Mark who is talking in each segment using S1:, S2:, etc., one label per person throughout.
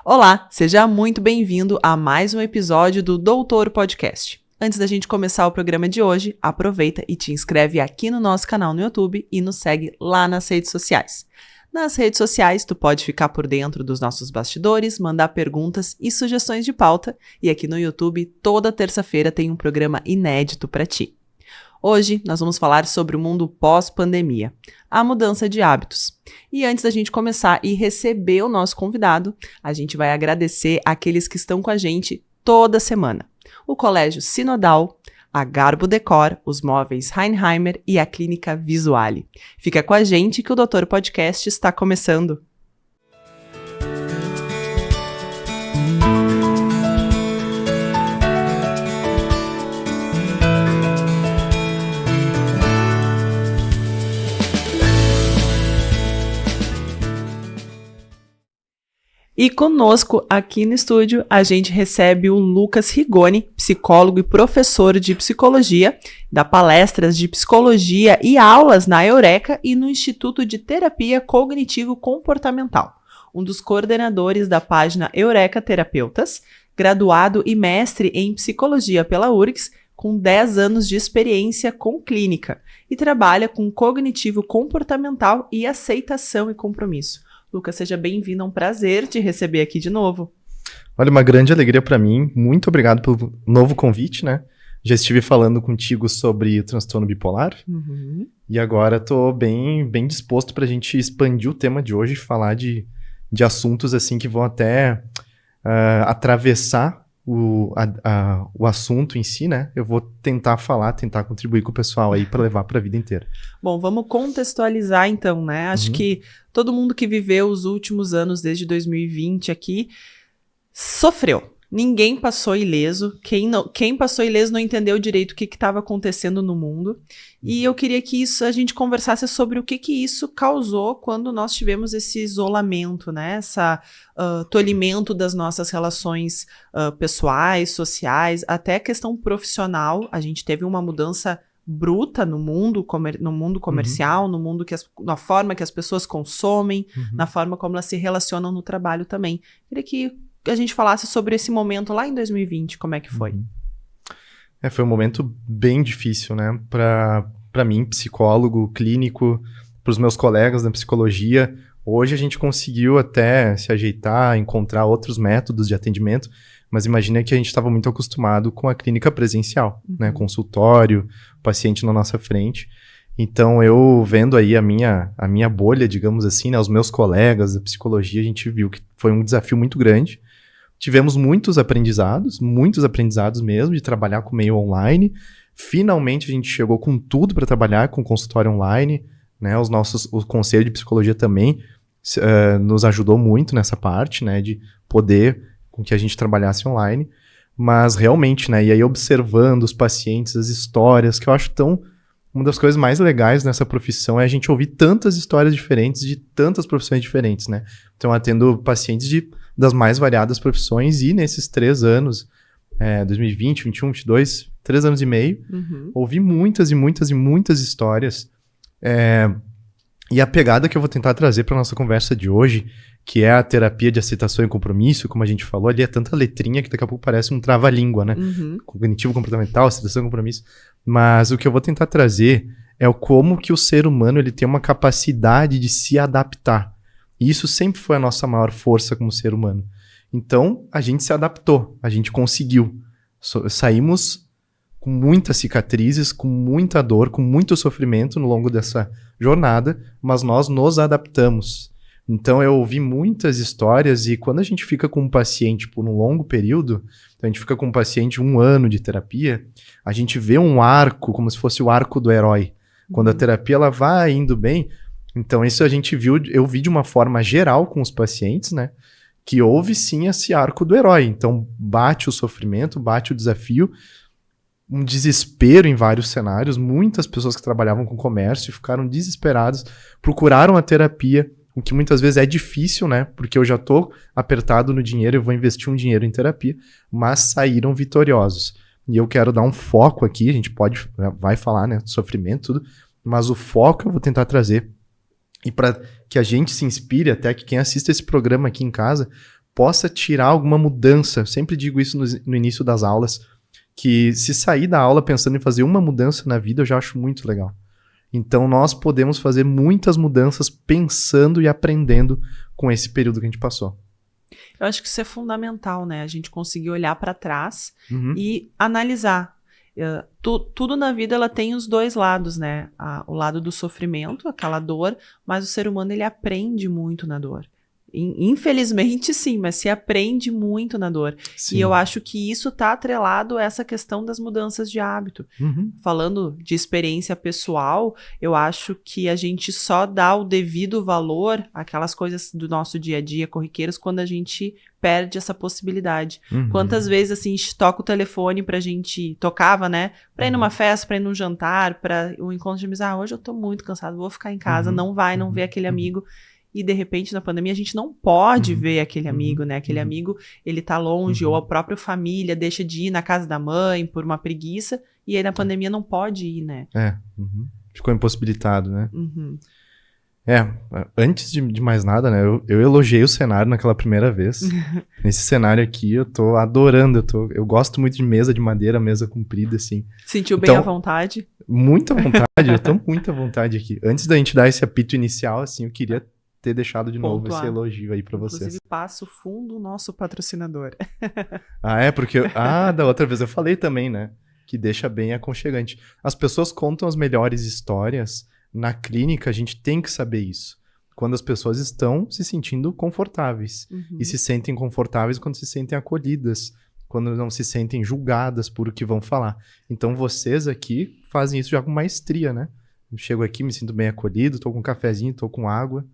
S1: Olá, seja muito bem-vindo a mais um episódio do Doutor Podcast. Antes da gente começar o programa de hoje, aproveita e te inscreve aqui no nosso canal no YouTube e nos segue lá nas redes sociais. Nas redes sociais, tu pode ficar por dentro dos nossos bastidores, mandar perguntas e sugestões de pauta, e aqui no YouTube, toda terça-feira tem um programa inédito para ti. Hoje, nós vamos falar sobre o mundo pós-pandemia, a mudança de hábitos. E antes da gente começar e receber o nosso convidado, a gente vai agradecer aqueles que estão com a gente toda semana. O Colégio Sinodal, a Garbo Decor, os móveis Heinheimer e a Clínica Visuale. Fica com a gente que o Doutor Podcast está começando. E conosco aqui no estúdio a gente recebe o Lucas Rigoni, psicólogo e professor de psicologia, dá palestras de psicologia e aulas na Eureka e no Instituto de Terapia Cognitivo-Comportamental, um dos coordenadores da página Eureka Terapeutas, graduado e mestre em psicologia pela URGS, com 10 anos de experiência com clínica e trabalha com cognitivo comportamental e aceitação e compromisso. Lucas, seja bem-vindo, é um prazer te receber aqui de novo.
S2: Olha, uma grande alegria para mim, muito obrigado pelo novo convite, né? Já estive falando contigo sobre o transtorno bipolar e agora estou bem disposto para a gente expandir o tema de hoje e falar de assuntos assim que vão até atravessar o assunto em si, né? Eu vou tentar contribuir com o pessoal aí para levar para a vida inteira.
S1: Bom, vamos contextualizar então, né? Acho que todo mundo que viveu os últimos anos, desde 2020 aqui, sofreu. Ninguém passou ileso. Quem passou ileso não entendeu direito o que estava acontecendo no mundo. E eu queria que a gente conversasse sobre o que isso causou quando nós tivemos esse isolamento, né? Tolimento das nossas relações pessoais, sociais, até a questão profissional. A gente teve uma mudança bruta no mundo comercial, no mundo na forma que as pessoas consomem, na forma como elas se relacionam no trabalho também. Queria que a gente falasse sobre esse momento lá em 2020, como é que foi?
S2: Foi um momento bem difícil, né? Para mim, psicólogo, clínico, para os meus colegas da psicologia. Hoje a gente conseguiu até se ajeitar, encontrar outros métodos de atendimento, mas imagina que a gente estava muito acostumado com a clínica presencial, né? Consultório, paciente na nossa frente. Então, eu vendo aí a minha bolha, digamos assim, né? Os meus colegas da psicologia, a gente viu que foi um desafio muito grande. Tivemos muitos aprendizados mesmo, de trabalhar com meio online. Finalmente, a gente chegou com tudo para trabalhar com consultório online, né? O Conselho de Psicologia também nos ajudou muito nessa parte, né? De poder com que a gente trabalhasse online. Mas realmente, né? E aí observando os pacientes, as histórias, que eu acho uma das coisas mais legais nessa profissão é a gente ouvir tantas histórias diferentes de tantas profissões diferentes, né? Então, eu atendo pacientes das mais variadas profissões e nesses 3 anos, 2020, 21, 22, 3 anos e meio, ouvi muitas histórias. E a pegada que eu vou tentar trazer para nossa conversa de hoje, que é a terapia de aceitação e compromisso, como a gente falou, ali é tanta letrinha que daqui a pouco parece um trava-língua, né? Cognitivo, comportamental, aceitação e compromisso. Mas o que eu vou tentar trazer é como que o ser humano ele tem uma capacidade de se adaptar. E isso sempre foi a nossa maior força como ser humano. Então, a gente se adaptou, a gente conseguiu. Saímos com muitas cicatrizes, com muita dor, com muito sofrimento no longo dessa jornada, mas nós nos adaptamos. Então, eu ouvi muitas histórias e quando a gente fica com um paciente por um longo período, então a gente fica com um paciente 1 ano de terapia, a gente vê um arco, como se fosse o arco do herói. Quando a terapia ela vai indo bem, então isso eu vi de uma forma geral com os pacientes, né? Que houve sim esse arco do herói. Então, bate o sofrimento, bate o desafio, um desespero em vários cenários. Muitas pessoas que trabalhavam com comércio ficaram desesperadas, procuraram a terapia, o que muitas vezes é difícil, né? Porque eu já tô apertado no dinheiro, eu vou investir um dinheiro em terapia, mas saíram vitoriosos. E eu quero dar um foco aqui, a gente vai falar, né, sofrimento, tudo, mas o foco eu vou tentar trazer, e para que a gente se inspire, até que quem assista esse programa aqui em casa possa tirar alguma mudança. Eu sempre digo isso no início das aulas, que se sair da aula pensando em fazer uma mudança na vida, eu já acho muito legal. Então, nós podemos fazer muitas mudanças pensando e aprendendo com esse período que a gente passou.
S1: Eu acho que isso é fundamental, né? A gente conseguir olhar para trás
S2: Uhum.
S1: e analisar. Tudo na vida ela tem os dois lados, né? O lado do sofrimento, aquela dor, mas o ser humano ele aprende muito na dor. Infelizmente, sim, mas se aprende muito na dor.
S2: Sim.
S1: E eu acho que isso está atrelado a essa questão das mudanças de hábito.
S2: Uhum.
S1: Falando de experiência pessoal, eu acho que a gente só dá o devido valor àquelas coisas do nosso dia a dia, corriqueiros, quando a gente perde essa possibilidade.
S2: Uhum.
S1: Quantas vezes, assim, a gente toca o telefone pra gente... Tocava, né? Pra ir numa festa, pra ir num jantar, pra um encontro de amizade. Hoje eu tô muito cansado, vou ficar em casa, não ver aquele amigo. E, de repente, na pandemia, a gente não pode ver aquele amigo, né? Aquele amigo, ele tá longe, ou a própria família deixa de ir na casa da mãe por uma preguiça, e aí na pandemia não pode ir, né?
S2: Ficou impossibilitado, né?
S1: Uhum.
S2: Antes de mais nada, né? Eu elogiei o cenário naquela primeira vez. Nesse cenário aqui, eu tô adorando. Eu gosto muito de mesa de madeira, mesa comprida, assim.
S1: Sentiu bem à vontade?
S2: Muita vontade, eu tô muito à vontade aqui. Antes da gente dar esse apito inicial, assim, eu queria ter deixado de novo esse elogio aí pra vocês.
S1: Inclusive, passo fundo o nosso patrocinador.
S2: Porque... da outra vez eu falei também, né? Que deixa bem aconchegante. As pessoas contam as melhores histórias. Na clínica, a gente tem que saber isso. Quando as pessoas estão se sentindo confortáveis. E se sentem confortáveis quando se sentem acolhidas. Quando não se sentem julgadas por o que vão falar. Então, vocês aqui fazem isso já com maestria, né? Eu chego aqui, me sinto bem acolhido, tô com um cafezinho, tô com água.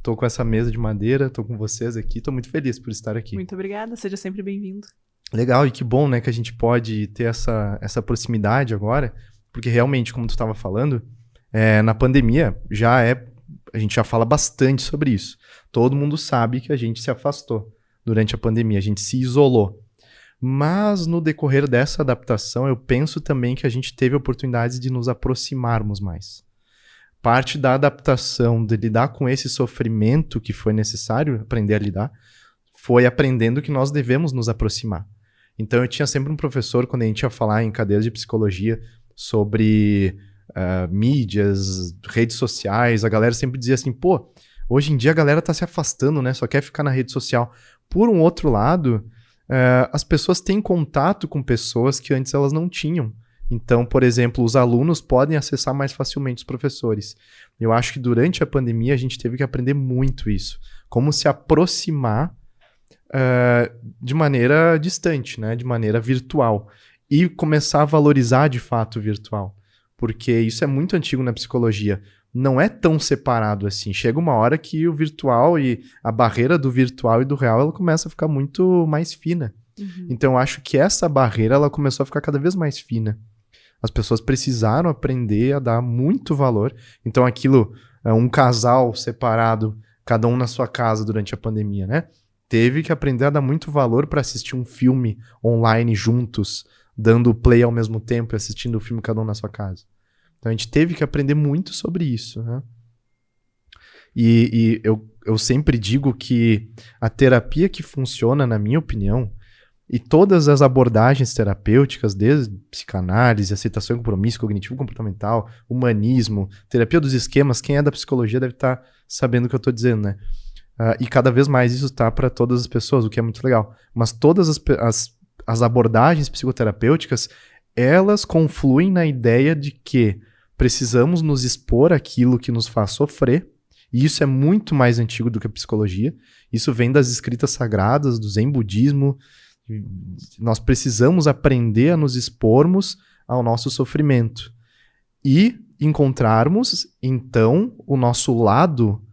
S2: Tô com essa mesa de madeira, tô com vocês aqui, tô muito feliz por estar aqui.
S1: Muito obrigada, seja sempre bem-vindo.
S2: Legal, e que bom, né, que a gente pode ter essa proximidade agora, porque realmente, como tu estava falando, na pandemia a gente já fala bastante sobre isso. Todo mundo sabe que a gente se afastou durante a pandemia, a gente se isolou. Mas no decorrer dessa adaptação, eu penso também que a gente teve oportunidades de nos aproximarmos mais. Parte da adaptação, de lidar com esse sofrimento que foi necessário aprender a lidar, foi aprendendo que nós devemos nos aproximar. Então, eu tinha sempre um professor, quando a gente ia falar em cadeiras de psicologia, sobre mídias, redes sociais, a galera sempre dizia assim, hoje em dia a galera tá se afastando, né? Só quer ficar na rede social. Por um outro lado, as pessoas têm contato com pessoas que antes elas não tinham. Então, por exemplo, os alunos podem acessar mais facilmente os professores. Eu acho que durante a pandemia a gente teve que aprender muito isso. Como se aproximar de maneira distante, né? De maneira virtual. E começar a valorizar de fato o virtual. Porque isso é muito antigo na psicologia. Não é tão separado assim. Chega uma hora que o virtual e a barreira do virtual e do real ela começa a ficar muito mais fina. Então, eu acho que essa barreira ela começou a ficar cada vez mais fina. As pessoas precisaram aprender a dar muito valor. Então, um casal separado, cada um na sua casa durante a pandemia, né? Teve que aprender a dar muito valor para assistir um filme online juntos, dando play ao mesmo tempo e assistindo o filme cada um na sua casa. Então, a gente teve que aprender muito sobre isso, né? E eu sempre digo que a terapia que funciona, na minha opinião, e todas as abordagens terapêuticas, desde psicanálise, aceitação e compromisso, cognitivo-comportamental, humanismo, terapia dos esquemas, quem é da psicologia deve estar sabendo o que eu estou dizendo, né? E cada vez mais isso está para todas as pessoas, o que é muito legal. Mas todas as abordagens psicoterapêuticas, elas confluem na ideia de que precisamos nos expor àquilo que nos faz sofrer, e isso é muito mais antigo do que a psicologia. Isso vem das escritas sagradas, do Zen budismo. Nós precisamos aprender a nos expormos ao nosso sofrimento e encontrarmos, então, o nosso lado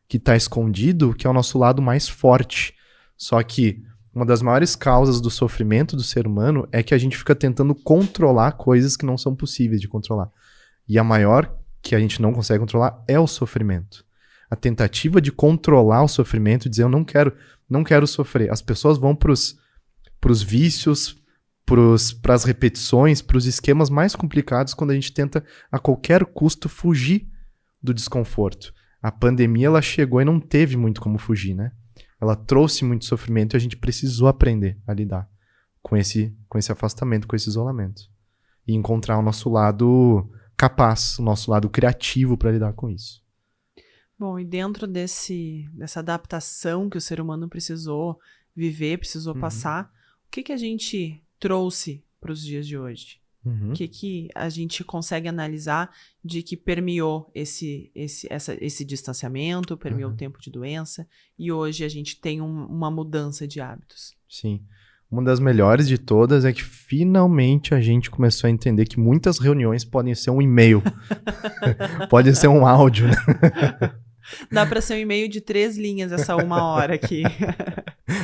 S2: que está escondido, que é o nosso lado mais forte. Só que uma das maiores causas do sofrimento do ser humano é que a gente fica tentando controlar coisas que não são possíveis de controlar. E a maior que a gente não consegue controlar é o sofrimento. A tentativa de controlar o sofrimento, dizer eu não quero sofrer. As pessoas vão para os vícios, para as repetições, para os esquemas mais complicados quando a gente tenta a qualquer custo fugir do desconforto. A pandemia ela chegou e não teve muito como fugir, né? ela trouxe muito sofrimento e a gente precisou aprender a lidar com esse afastamento, com esse isolamento. E encontrar o nosso lado capaz, o nosso lado criativo para lidar com isso.
S1: Bom, e dentro dessa adaptação que o ser humano precisou viver, precisou passar, o que a gente trouxe para os dias de hoje? O que a gente consegue analisar de que permeou esse distanciamento, permeou o tempo de doença, e hoje a gente tem uma mudança de hábitos?
S2: Sim. Uma das melhores de todas é que finalmente a gente começou a entender que muitas reuniões podem ser um e-mail. Pode ser um áudio, né?
S1: Dá para ser um e-mail de 3 linhas essa 1 hora aqui.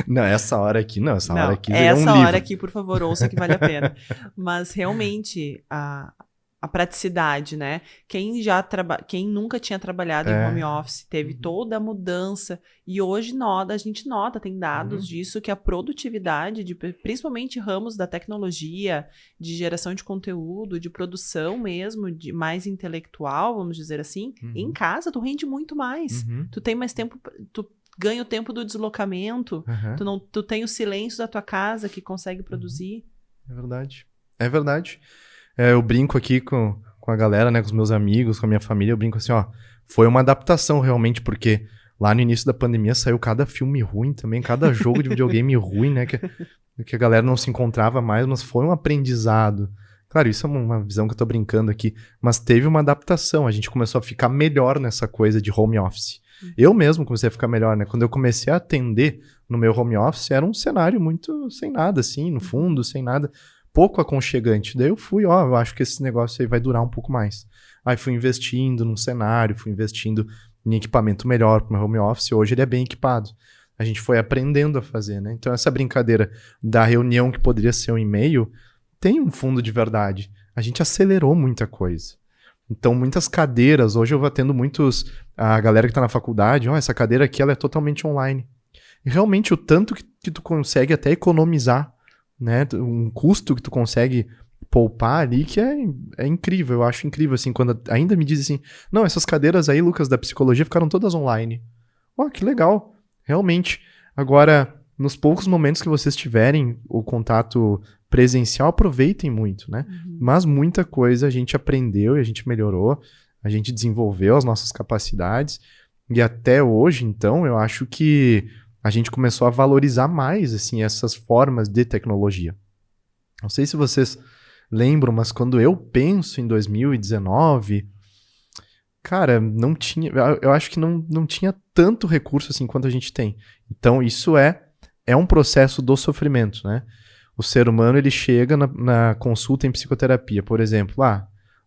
S2: Não, essa hora aqui não. Essa hora aqui é um
S1: essa
S2: livro.
S1: hora aqui, por favor, ouça que vale a pena. Mas realmente a praticidade, né? Quem nunca tinha trabalhado em home office teve toda a mudança, e hoje a gente nota, tem dados disso, que a produtividade, principalmente ramos da tecnologia, de geração de conteúdo, de produção mesmo, de mais intelectual, vamos dizer assim, em casa tu rende muito mais. Tu tem mais tempo, tu ganha o tempo do deslocamento, tu tem o silêncio da tua casa que consegue produzir.
S2: É verdade. É verdade. Eu brinco aqui com a galera, né, com os meus amigos, com a minha família, eu brinco assim, ó, foi uma adaptação realmente, porque lá no início da pandemia saiu cada filme ruim também, cada jogo de videogame ruim, né, que a galera não se encontrava mais, mas foi um aprendizado. Claro, isso é uma visão que eu tô brincando aqui, mas teve uma adaptação, a gente começou a ficar melhor nessa coisa de home office. Eu mesmo comecei a ficar melhor, né, quando eu comecei a atender no meu home office, era um cenário muito sem nada, assim, no fundo, sem nada, pouco aconchegante. Daí eu fui, eu acho que esse negócio aí vai durar um pouco mais. Aí fui investindo num cenário, fui investindo em equipamento melhor para o meu home office. Hoje ele é bem equipado. A gente foi aprendendo a fazer, né? Então essa brincadeira da reunião que poderia ser um e-mail tem um fundo de verdade. A gente acelerou muita coisa. Então muitas cadeiras, hoje eu vou tendo a galera que está na faculdade, essa cadeira aqui ela é totalmente online. E realmente o tanto que tu consegue até economizar, né, um custo que tu consegue poupar ali, que é incrível, eu acho incrível, assim, quando ainda me dizem assim, não, essas cadeiras aí, Lucas, da psicologia ficaram todas online. Que legal, realmente. Agora, nos poucos momentos que vocês tiverem o contato presencial, aproveitem muito, né? Mas muita coisa a gente aprendeu e a gente melhorou, a gente desenvolveu as nossas capacidades, e até hoje, então, eu acho que a gente começou a valorizar mais, assim, essas formas de tecnologia. Não sei se vocês lembram, mas quando eu penso em 2019, cara, não tinha, eu acho que não tinha tanto recurso assim quanto a gente tem. Então, isso é um processo do sofrimento, né? O ser humano, ele chega na consulta em psicoterapia, por exemplo,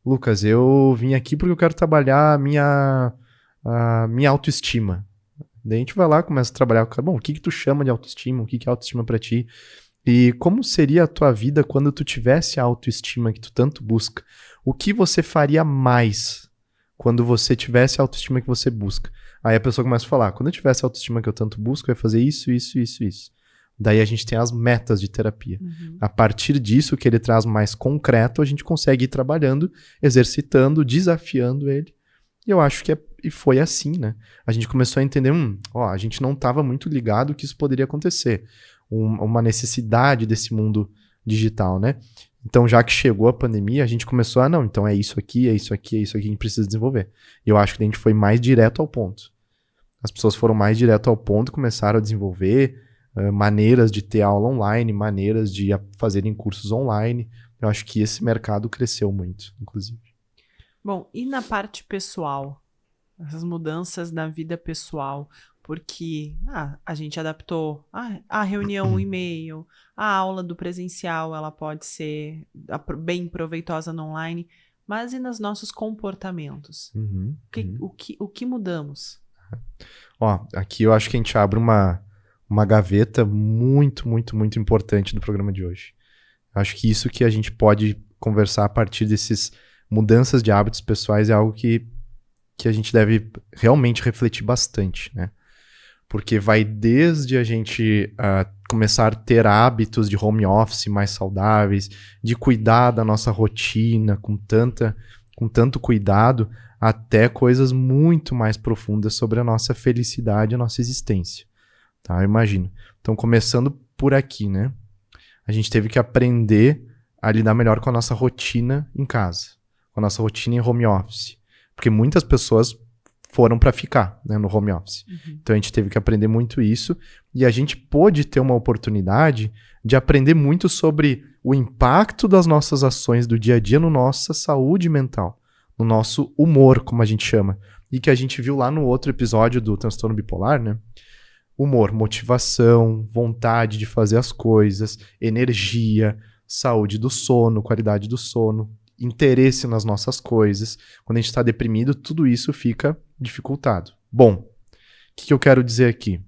S2: Lucas, eu vim aqui porque eu quero trabalhar a minha autoestima. Daí a gente vai lá, começa a trabalhar com o cara. Bom, o que tu chama de autoestima? O que é autoestima pra ti? E como seria a tua vida quando tu tivesse a autoestima que tu tanto busca? O que você faria mais quando você tivesse a autoestima que você busca? Aí a pessoa começa a falar, quando eu tivesse a autoestima que eu tanto busco, eu ia fazer isso, isso, isso, isso. Daí a gente tem as metas de terapia. A partir disso, que ele traz mais concreto, a gente consegue ir trabalhando, exercitando, desafiando ele. E eu acho que e foi assim, né? A gente começou a entender, a gente não estava muito ligado que isso poderia acontecer. Uma necessidade desse mundo digital, né? Então, já que chegou a pandemia, a gente começou não, então é isso aqui, é isso aqui, é isso aqui que a gente precisa desenvolver. E eu acho que a gente foi mais direto ao ponto. As pessoas foram mais direto ao ponto, começaram a desenvolver maneiras de ter aula online, maneiras de fazerem cursos online. Eu acho que esse mercado cresceu muito, inclusive.
S1: Bom, e na parte pessoal? Essas mudanças na vida pessoal, porque a gente adaptou a reunião, o e-mail, a aula do presencial, ela pode ser bem proveitosa no online, mas e nos nossos comportamentos? O que mudamos?
S2: Aqui eu acho que a gente abre uma gaveta muito, muito, muito importante do programa de hoje. Acho que isso que a gente pode conversar a partir dessas mudanças de hábitos pessoais é algo que a gente deve realmente refletir bastante, né? Porque vai desde a gente começar a ter hábitos de home office mais saudáveis, de cuidar da nossa rotina com tanto cuidado, até coisas muito mais profundas sobre a nossa felicidade, a nossa existência. tá? Eu imagino. Então, começando por aqui, né? A gente teve que aprender a lidar melhor com a nossa rotina em casa, com a nossa rotina em home office. Porque muitas pessoas foram para ficar, né, no home office. Então, a gente teve que aprender muito isso e a gente pôde ter uma oportunidade de aprender muito sobre o impacto das nossas ações do dia a dia na nossa saúde mental, no nosso humor, como a gente chama. E que a gente viu lá no outro episódio do transtorno bipolar, né? Humor, motivação, vontade de fazer as coisas, energia, saúde do sono, qualidade do sono, interesse nas nossas coisas. Quando a gente está deprimido, tudo isso fica dificultado. Bom, o que eu quero dizer aqui?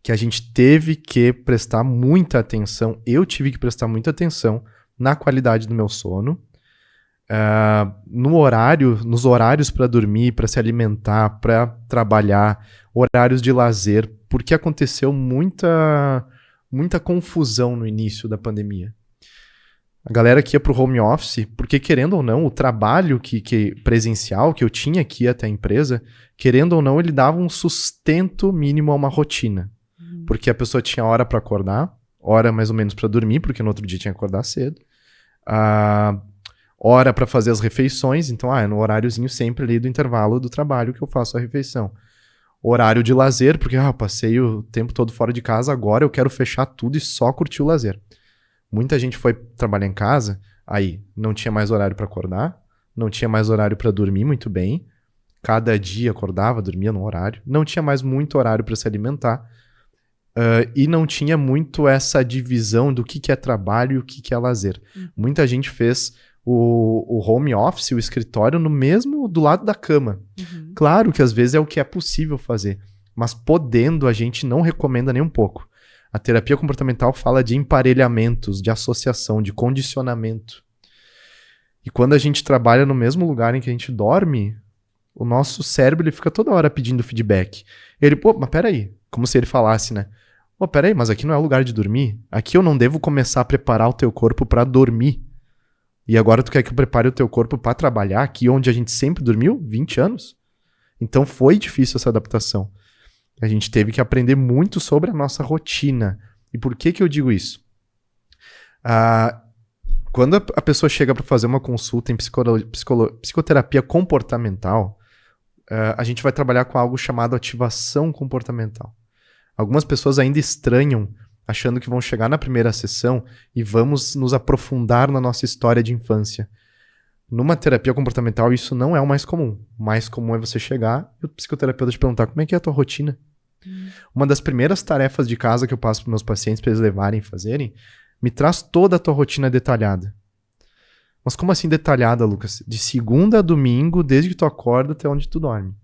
S2: Que a gente teve que prestar muita atenção, eu tive que prestar muita atenção na qualidade do meu sono, nos horários para dormir, para se alimentar, para trabalhar, horários de lazer, porque aconteceu muita confusão no início da pandemia. A galera que ia pro home office, porque querendo ou não, o trabalho presencial que eu tinha aqui até a empresa, querendo ou não, ele dava um sustento mínimo a uma rotina. Porque a pessoa tinha hora para acordar, hora mais ou menos para dormir, porque no outro dia tinha que acordar cedo. Hora para fazer as refeições, então é no horáriozinho sempre ali do intervalo do trabalho que eu faço a refeição. Horário de lazer, porque eu passei o tempo todo fora de casa, agora eu quero fechar tudo e só curtir o lazer. Muita gente foi trabalhar em casa, aí não tinha mais horário para acordar, não tinha mais horário para dormir muito bem, cada dia acordava, dormia no horário, não tinha mais muito horário para se alimentar, e não tinha muito essa divisão do que é trabalho e o que é lazer. Muita gente fez o home office, o escritório, no mesmo, do lado da cama. Claro que às vezes é o que é possível fazer, mas podendo, a gente não recomenda nem um pouco. A terapia comportamental fala de emparelhamentos, de associação, de condicionamento. E quando a gente trabalha no mesmo lugar em que a gente dorme, o nosso cérebro ele fica toda hora pedindo feedback. Ele, mas peraí, como se ele falasse, né? Peraí, mas aqui não é o lugar de dormir? Aqui eu não devo começar a preparar o teu corpo para dormir. E agora tu quer que eu prepare o teu corpo para trabalhar aqui onde a gente sempre dormiu? 20 anos? Então foi difícil essa adaptação. A gente teve que aprender muito sobre a nossa rotina. E por que eu digo isso? Quando a pessoa chega para fazer uma consulta em psicoterapia comportamental, a gente vai trabalhar com algo chamado ativação comportamental. Algumas pessoas ainda estranham, achando que vão chegar na primeira sessão e vamos nos aprofundar na nossa história de infância. Numa terapia comportamental, isso não é o mais comum. O mais comum é você chegar e o psicoterapeuta te perguntar como é que é a tua rotina. Uma das primeiras tarefas de casa que eu passo para meus pacientes para eles levarem e fazerem, me traz toda a tua rotina detalhada. Mas como assim detalhada, Lucas? De segunda a domingo, desde que tu acorda até onde tu dorme.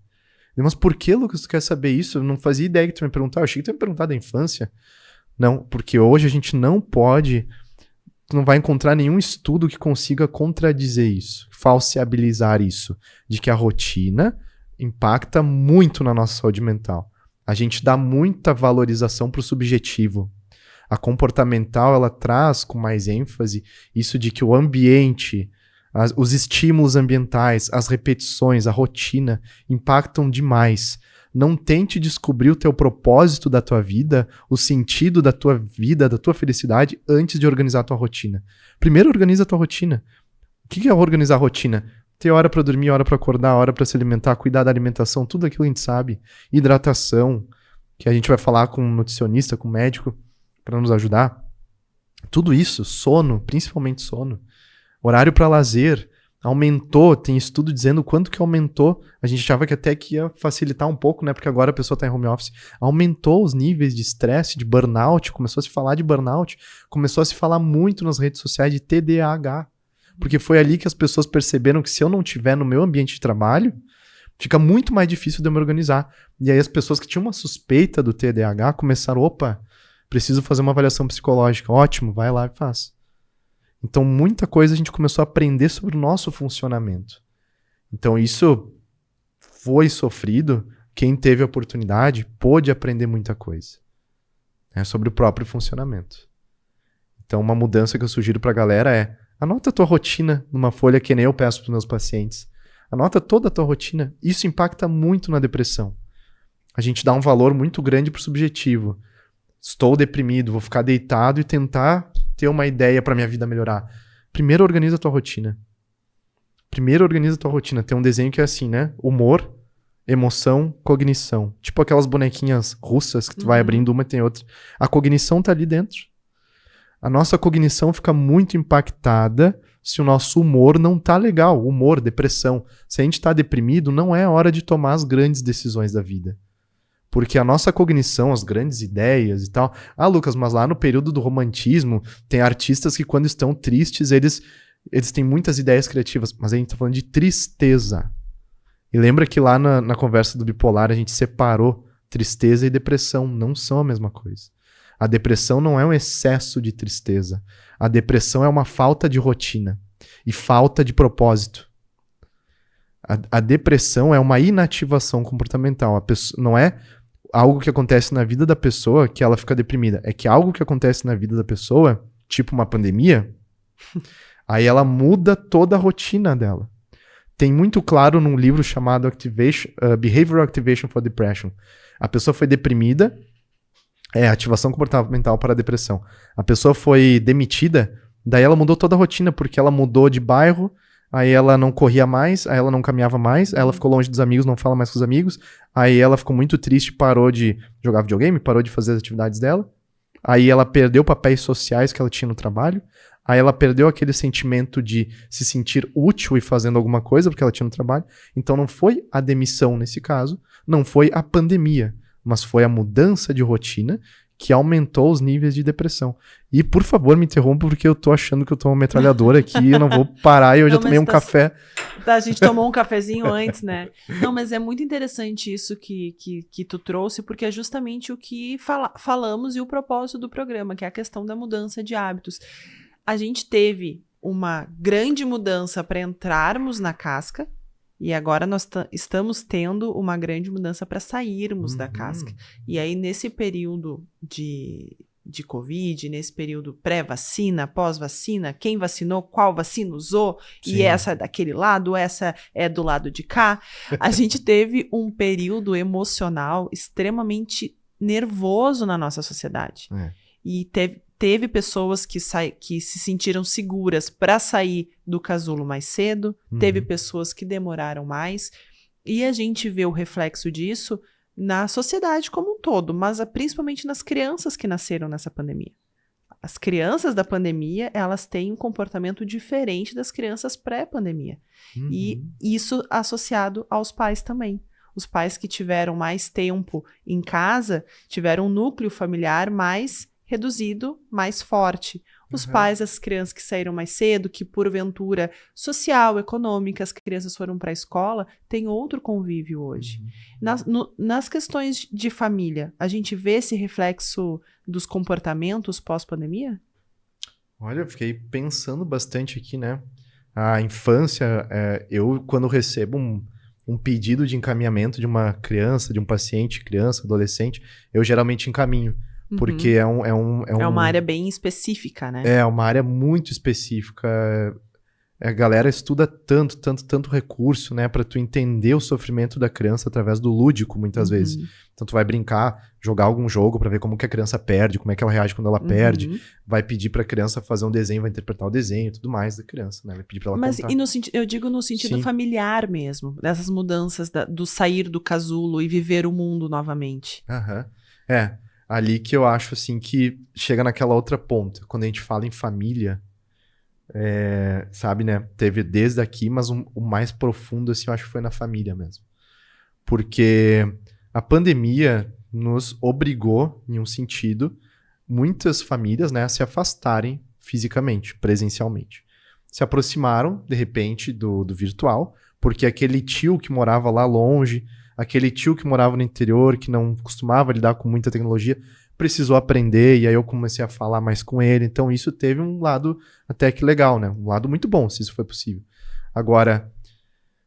S2: Mas por que, Lucas, tu quer saber isso? Eu não fazia ideia que tu me perguntar. Eu achei que tu ia me perguntar da infância. Não, porque hoje a gente não pode... Tu não vai encontrar nenhum estudo que consiga contradizer isso, falseabilizar isso, de que a rotina impacta muito na nossa saúde mental. A gente dá muita valorização para o subjetivo. A comportamental, ela traz com mais ênfase isso de que o ambiente, os estímulos ambientais, as repetições, a rotina impactam demais. Não tente descobrir o teu propósito da tua vida, o sentido da tua vida, da tua felicidade, antes de organizar a tua rotina. Primeiro organiza a tua rotina. O que é organizar a rotina? Ter hora para dormir, hora para acordar, hora para se alimentar, cuidar da alimentação, tudo aquilo a gente sabe. Hidratação, que a gente vai falar com um nutricionista, com um médico, para nos ajudar. Tudo isso, sono, principalmente sono. Horário para lazer. Aumentou, tem estudo dizendo quanto que aumentou. A gente achava que até que ia facilitar um pouco, né? Porque agora a pessoa está em home office. Aumentou os níveis de estresse, de burnout, começou a se falar de burnout, começou a se falar muito nas redes sociais de TDAH. Porque foi ali que as pessoas perceberam que se eu não estiver no meu ambiente de trabalho, fica muito mais difícil de eu me organizar. E aí as pessoas que tinham uma suspeita do TDAH começaram, preciso fazer uma avaliação psicológica. Ótimo, vai lá e faz. Então, muita coisa a gente começou a aprender sobre o nosso funcionamento. Então, isso foi sofrido. Quem teve a oportunidade pôde aprender muita coisa, né, sobre o próprio funcionamento. Então, uma mudança que eu sugiro para a galera é anota a tua rotina numa folha que nem eu peço para os meus pacientes. Anota toda a tua rotina. Isso impacta muito na depressão. a gente dá um valor muito grande pro subjetivo. Estou deprimido, vou ficar deitado e tentar ter uma ideia pra minha vida melhorar. Primeiro organiza a tua rotina. Tem um desenho que é assim, né? Humor, emoção, cognição. Tipo aquelas bonequinhas russas que tu vai abrindo uma e tem outra. A cognição tá ali dentro. A nossa cognição fica muito impactada se o nosso humor não tá legal. Humor, depressão. Se a gente tá deprimido, não é hora de tomar as grandes decisões da vida. Porque a nossa cognição, as grandes ideias e tal... Ah, Lucas, mas lá no período do romantismo, tem artistas que quando estão tristes, eles têm muitas ideias criativas. Mas a gente tá falando de tristeza. E lembra que lá na conversa do bipolar, a gente separou tristeza e depressão. Não são a mesma coisa. A depressão não é um excesso de tristeza. A depressão é uma falta de rotina e falta de propósito. A depressão é uma inativação comportamental. Não é algo que acontece na vida da pessoa que ela fica deprimida. É que algo que acontece na vida da pessoa, tipo uma pandemia, aí ela muda toda a rotina dela. Tem muito claro num livro chamado Behavioral Activation for Depression. A pessoa foi deprimida, ativação comportamental para a depressão. A pessoa foi demitida, daí ela mudou toda a rotina, porque ela mudou de bairro, aí ela não corria mais, aí ela não caminhava mais, aí ela ficou longe dos amigos, não fala mais com os amigos, aí ela ficou muito triste, parou de jogar videogame, parou de fazer as atividades dela, aí ela perdeu papéis sociais que ela tinha no trabalho, aí ela perdeu aquele sentimento de se sentir útil e fazendo alguma coisa, porque ela tinha no trabalho. Então não foi a demissão nesse caso, não foi a pandemia, mas foi a mudança de rotina que aumentou os níveis de depressão. E, por favor, me interrompa, porque eu tô achando que eu tô uma metralhadora aqui e eu não vou parar e eu já tomei um café.
S1: A gente tomou um cafezinho antes, né? Não, mas é muito interessante isso que tu trouxe, porque é justamente o que falamos e o propósito do programa, que é a questão da mudança de hábitos. A gente teve uma grande mudança para entrarmos na casca, e agora nós estamos tendo uma grande mudança para sairmos da casca. E aí, nesse período de Covid, nesse período pré-vacina, pós-vacina, quem vacinou, qual vacina usou, Sim. E essa é daquele lado, essa é do lado de cá, a gente teve um período emocional extremamente nervoso na nossa sociedade. E teve pessoas que se sentiram seguras para sair do casulo mais cedo, teve pessoas que demoraram mais, e a gente vê o reflexo disso na sociedade como um todo, mas principalmente nas crianças que nasceram nessa pandemia. As crianças da pandemia, elas têm um comportamento diferente das crianças pré-pandemia. E isso associado aos pais também. Os pais que tiveram mais tempo em casa, tiveram um núcleo familiar mais reduzido, mais forte. Os pais das crianças que saíram mais cedo, que porventura social, econômica, as crianças foram para a escola, tem outro convívio hoje. Nas questões de família, a gente vê esse reflexo dos comportamentos pós-pandemia?
S2: Olha, eu fiquei pensando bastante aqui, né? A infância, eu quando recebo um pedido de encaminhamento de uma criança, de um paciente, criança, adolescente, eu geralmente encaminho. Porque é uma
S1: área bem específica, né?
S2: É uma área muito específica. A galera estuda tanto recurso, né? Pra tu entender o sofrimento da criança através do lúdico, muitas vezes. Então tu vai brincar, jogar algum jogo pra ver como que a criança perde, como é que ela reage quando ela perde. Vai pedir pra criança fazer um desenho, vai interpretar o desenho e tudo mais da criança, né? Vai pedir pra ela contar.
S1: Mas eu digo no sentido familiar mesmo. Dessas mudanças do sair do casulo e viver o mundo novamente.
S2: Ali que eu acho, assim, que chega naquela outra ponta. Quando a gente fala em família, sabe, né? Teve desde aqui, mas o mais profundo, assim, eu acho que foi na família mesmo. Porque a pandemia nos obrigou, em um sentido, muitas famílias, né, a se afastarem fisicamente, presencialmente. Se aproximaram, de repente, do virtual, porque aquele tio que morava lá longe, aquele tio que morava no interior, que não costumava lidar com muita tecnologia, precisou aprender, e aí eu comecei a falar mais com ele. Então isso teve um lado até que legal, né? Um lado muito bom, se isso foi possível. Agora,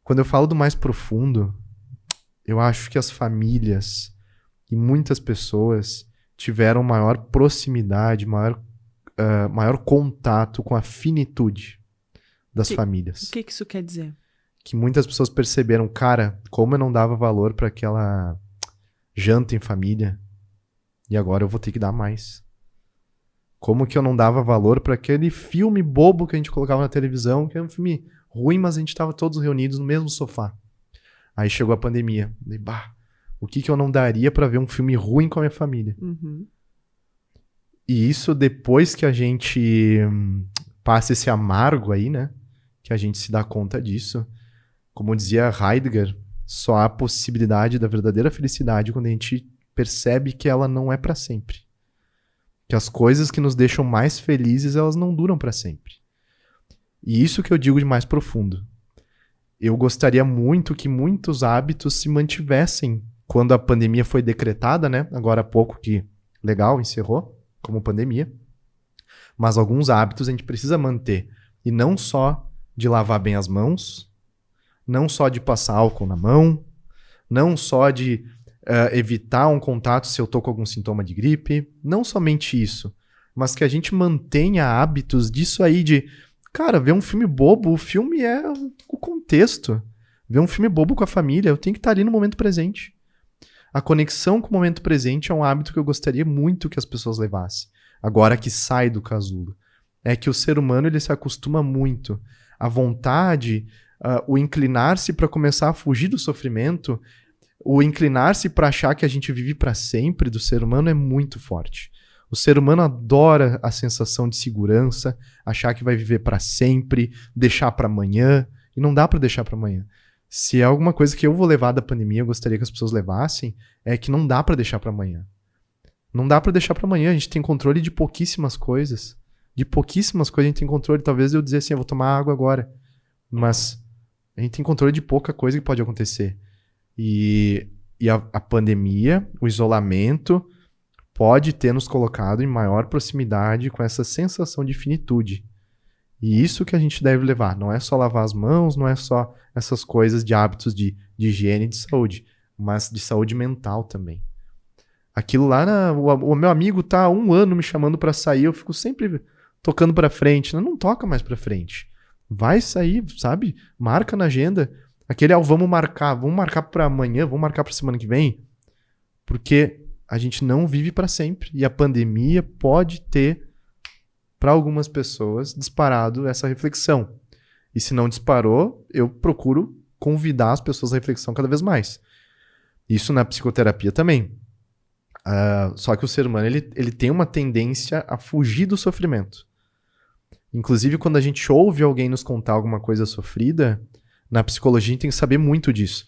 S2: quando eu falo do mais profundo, eu acho que as famílias e muitas pessoas tiveram maior proximidade, maior contato com a finitude das famílias.
S1: O que isso quer dizer?
S2: Que muitas pessoas perceberam, cara, como eu não dava valor para janta em família. E agora eu vou ter que dar mais. Como que eu não dava valor para aquele filme bobo que a gente colocava na televisão, que era um filme ruim, mas a gente estava todos reunidos no mesmo sofá. Aí chegou a pandemia. E, o que eu não daria para ver um filme ruim com a minha família?
S1: Uhum.
S2: E isso depois que a gente passa esse amargo aí, né? Que a gente se dá conta disso. Como dizia Heidegger, só há possibilidade da verdadeira felicidade quando a gente percebe que ela não é para sempre. Que as coisas que nos deixam mais felizes, elas não duram para sempre. E isso que eu digo de mais profundo. Eu gostaria muito que muitos hábitos se mantivessem quando a pandemia foi decretada, né? Agora há pouco que, legal, encerrou como pandemia. Mas alguns hábitos a gente precisa manter. E não só de lavar bem as mãos, não só de passar álcool na mão, não só de evitar um contato se eu tô com algum sintoma de gripe, não somente isso, mas que a gente mantenha hábitos disso aí de, cara, ver um filme bobo, o filme é o contexto. Ver um filme bobo com a família, eu tenho que estar ali no momento presente. A conexão com o momento presente é um hábito que eu gostaria muito que as pessoas levassem. Agora que sai do casulo. É que o ser humano ele se acostuma muito. A vontade, o inclinar-se para começar a fugir do sofrimento, o inclinar-se para achar que a gente vive para sempre do ser humano é muito forte. O ser humano adora a sensação de segurança, achar que vai viver para sempre, deixar para amanhã, e não dá para deixar para amanhã. Se é alguma coisa que eu vou levar da pandemia, eu gostaria que as pessoas levassem, é que não dá para deixar para amanhã. Não dá para deixar para amanhã, a gente tem controle de pouquíssimas coisas. De pouquíssimas coisas a gente tem controle. Talvez eu dizer assim, eu vou tomar água agora. Mas a gente tem controle de pouca coisa que pode acontecer. E a pandemia, o isolamento, pode ter nos colocado em maior proximidade com essa sensação de finitude. E isso que a gente deve levar. Não é só lavar as mãos, não é só essas coisas de hábitos de higiene e de saúde, mas de saúde mental também. Aquilo lá, o meu amigo tá há 1 ano me chamando pra sair, eu fico sempre tocando pra frente. Não toca mais pra frente. Vai sair, sabe? Marca na agenda. Aquele, vamos marcar pra amanhã, vamos marcar pra semana que vem. Porque a gente não vive pra sempre. E a pandemia pode ter, pra algumas pessoas, disparado essa reflexão. E se não disparou, eu procuro convidar as pessoas à reflexão cada vez mais. Isso na psicoterapia também. Só que o ser humano ele tem uma tendência a fugir do sofrimento. Inclusive, quando a gente ouve alguém nos contar alguma coisa sofrida, na psicologia a gente tem que saber muito disso.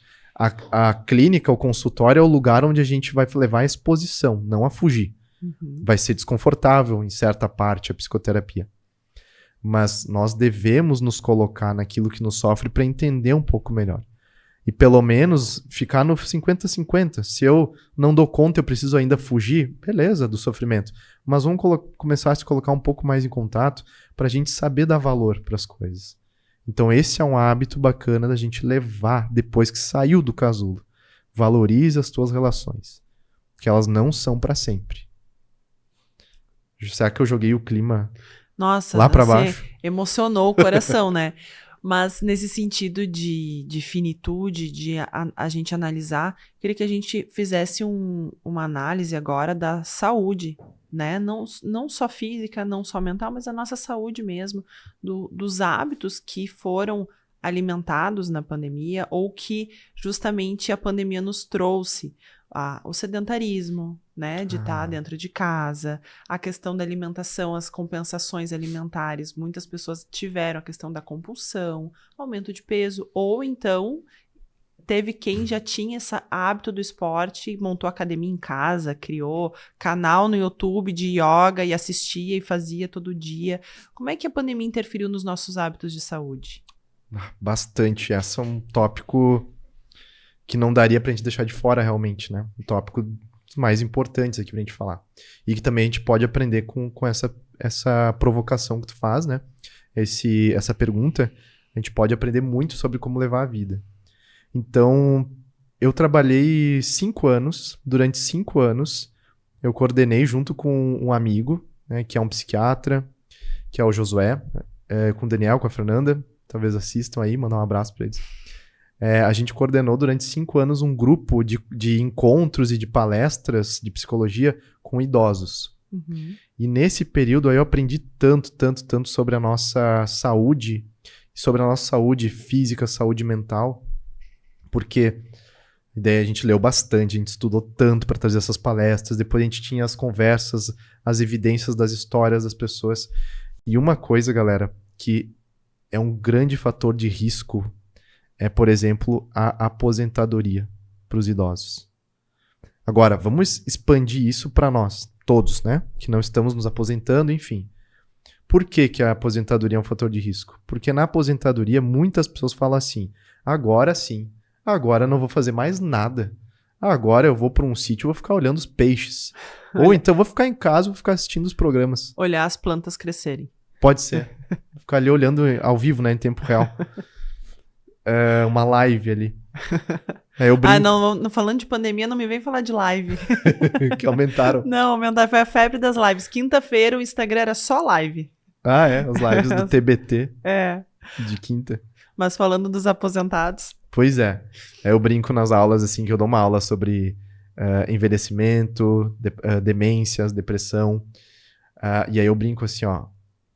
S2: A clínica, o consultório é o lugar onde a gente vai levar a exposição, não a fugir.
S1: Uhum.
S2: Vai ser desconfortável em certa parte a psicoterapia. Mas nós devemos nos colocar naquilo que nos sofre para entender um pouco melhor. E pelo menos ficar no 50-50. Se eu não dou conta, eu preciso ainda fugir, beleza, do sofrimento. Mas vamos começar a se colocar um pouco mais em contato para a gente saber dar valor para as coisas. Então esse é um hábito bacana da gente levar depois que saiu do casulo. Valorize as tuas relações, que elas não são para sempre. Será que eu joguei o clima lá para baixo?
S1: Emocionou o coração, né? Mas nesse sentido de finitude, de a gente analisar, queria que a gente fizesse uma análise agora da saúde, né? Não só física, não só mental, mas a nossa saúde mesmo, dos hábitos que foram alimentados na pandemia ou que justamente a pandemia nos trouxe. O sedentarismo, né, de estar dentro de casa, a questão da alimentação, as compensações alimentares, muitas pessoas tiveram a questão da compulsão, aumento de peso, ou então teve quem já tinha esse hábito do esporte, montou academia em casa, criou canal no YouTube de yoga e assistia e fazia todo dia. Como é que a pandemia interferiu nos nossos hábitos de saúde?
S2: Bastante. Esse é um tópico que não daria pra gente deixar de fora realmente, né? Um tópico dos mais importantes aqui pra gente falar. E que também a gente pode aprender com essa provocação que tu faz, né? Essa pergunta, a gente pode aprender muito sobre como levar a vida. Então, eu trabalhei 5 anos. Durante 5 anos, eu coordenei junto com um amigo, né, que é um psiquiatra, que é o Josué, com o Daniel, com a Fernanda. Talvez assistam aí, mandar um abraço pra eles. A gente coordenou durante 5 anos um grupo de encontros e de palestras de psicologia com idosos.
S1: Uhum.
S2: E nesse período aí eu aprendi tanto sobre a nossa saúde, sobre a nossa saúde física, saúde mental, porque daí a gente leu bastante, a gente estudou tanto para trazer essas palestras, depois a gente tinha as conversas, as evidências das histórias das pessoas. E uma coisa, galera, que é um grande fator de risco é, por exemplo, a aposentadoria para os idosos. Agora, vamos expandir isso para nós, todos, né? Que não estamos nos aposentando, enfim. Por que que a aposentadoria é um fator de risco? Porque na aposentadoria, muitas pessoas falam assim, agora sim, agora eu não vou fazer mais nada. Agora eu vou para um sítio e vou ficar olhando os peixes. Ou então eu vou ficar em casa e vou ficar assistindo os programas.
S1: Olhar as plantas crescerem.
S2: Pode ser. Vou ficar ali olhando ao vivo, né, em tempo real. Uma live ali. Aí eu brinco.
S1: Não, falando de pandemia, não me vem falar de live.
S2: Que aumentaram.
S1: Não, aumentaram, foi a febre das lives. Quinta-feira o Instagram era só live.
S2: As lives do TBT
S1: É.
S2: de quinta.
S1: Mas falando dos aposentados.
S2: Pois é. Aí eu brinco nas aulas, assim, que eu dou uma aula sobre envelhecimento, demências, depressão. E aí eu brinco assim, ó,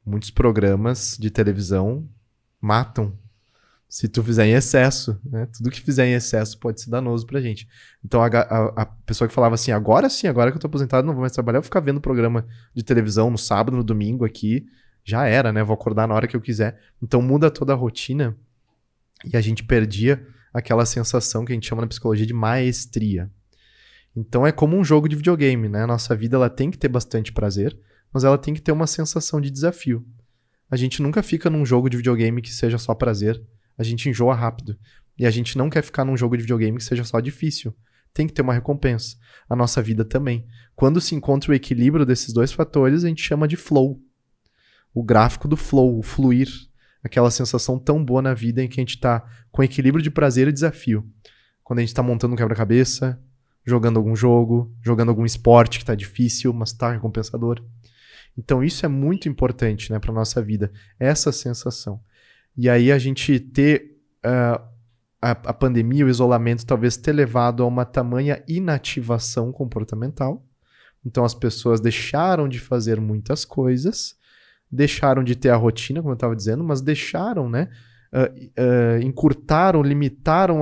S2: muitos programas de televisão matam se tu fizer em excesso, né? Tudo que fizer em excesso pode ser danoso pra gente. Então a pessoa que falava assim, agora sim, agora que eu tô aposentado, não vou mais trabalhar, eu vou ficar vendo programa de televisão no sábado, no domingo aqui, já era, né? Vou acordar na hora que eu quiser. Então muda toda a rotina e a gente perdia aquela sensação que a gente chama na psicologia de maestria. Então é como um jogo de videogame, né? A nossa vida ela tem que ter bastante prazer, mas ela tem que ter uma sensação de desafio. A gente nunca fica num jogo de videogame que seja só prazer. A gente enjoa rápido. E a gente não quer ficar num jogo de videogame que seja só difícil. Tem que ter uma recompensa. A nossa vida também. Quando se encontra o equilíbrio desses dois fatores, a gente chama de flow. O gráfico do flow, o fluir. Aquela sensação tão boa na vida em que a gente tá com equilíbrio de prazer e desafio. Quando a gente tá montando um quebra-cabeça, jogando algum jogo, jogando algum esporte que tá difícil, mas tá recompensador. Então isso é muito importante, né, pra nossa vida. Essa sensação. E aí a gente ter a pandemia, o isolamento, talvez ter levado a uma tamanha inativação comportamental. Então as pessoas deixaram de fazer muitas coisas, deixaram de ter a rotina, como eu estava dizendo, mas deixaram, né? Encurtaram, limitaram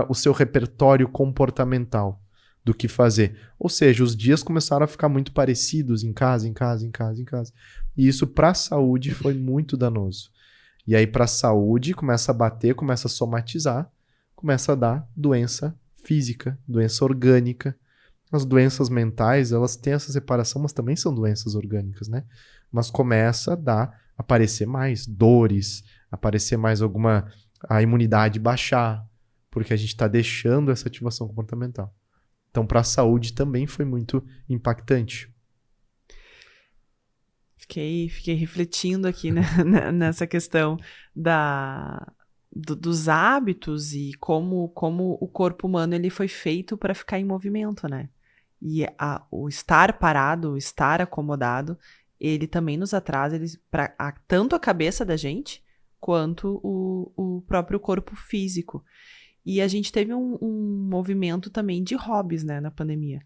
S2: o seu repertório comportamental do que fazer. Ou seja, os dias começaram a ficar muito parecidos em casa. E isso para a saúde foi muito danoso. E aí, para a saúde, começa a bater, começa a somatizar, começa a dar doença física, doença orgânica. As doenças mentais, elas têm essa separação, mas também são doenças orgânicas, né? Mas começa a aparecer mais dores, aparecer mais a imunidade baixar, porque a gente está deixando essa ativação comportamental. Então, para a saúde também foi muito impactante.
S1: Fiquei refletindo aqui, né, nessa questão dos hábitos e como o corpo humano ele foi feito para ficar em movimento, né? E o estar parado, o estar acomodado, ele também nos atrasa tanto a cabeça da gente quanto o próprio corpo físico. E a gente teve um movimento também de hobbies, né, na pandemia.